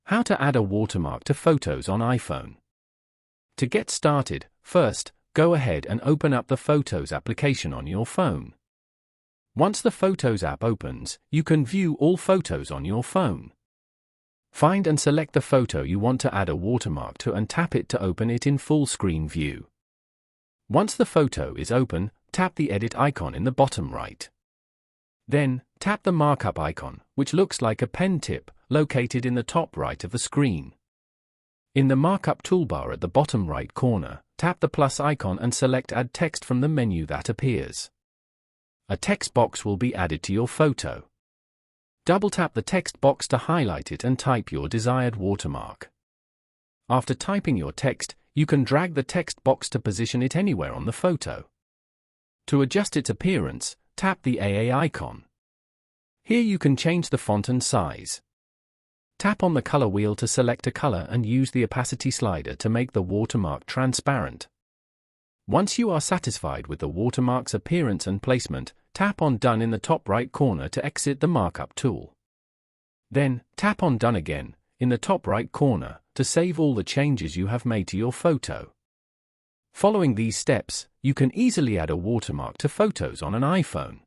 How to add a watermark to photos on iPhone. To get started, first, go ahead and open up the Photos application on your phone. Once the Photos app opens, you can view all photos on your phone. Find and select the photo you want to add a watermark to and tap it to open it in full screen view. Once the photo is open, tap the edit icon in the bottom right. Then, tap the markup icon, which looks like a pen tip, located in the top right of the screen. In the markup toolbar at the bottom right corner, tap the plus icon and select Add Text from the menu that appears. A text box will be added to your photo. Double-tap the text box to highlight it and type your desired watermark. After typing your text, you can drag the text box to position it anywhere on the photo. To adjust its appearance, tap the AA icon. Here you can change the font and size. Tap on the color wheel to select a color and use the opacity slider to make the watermark transparent. Once you are satisfied with the watermark's appearance and placement, tap on Done in the top right corner to exit the markup tool. Then, tap on Done again, in the top right corner, to save all the changes you have made to your photo. Following these steps, you can easily add a watermark to photos on an iPhone.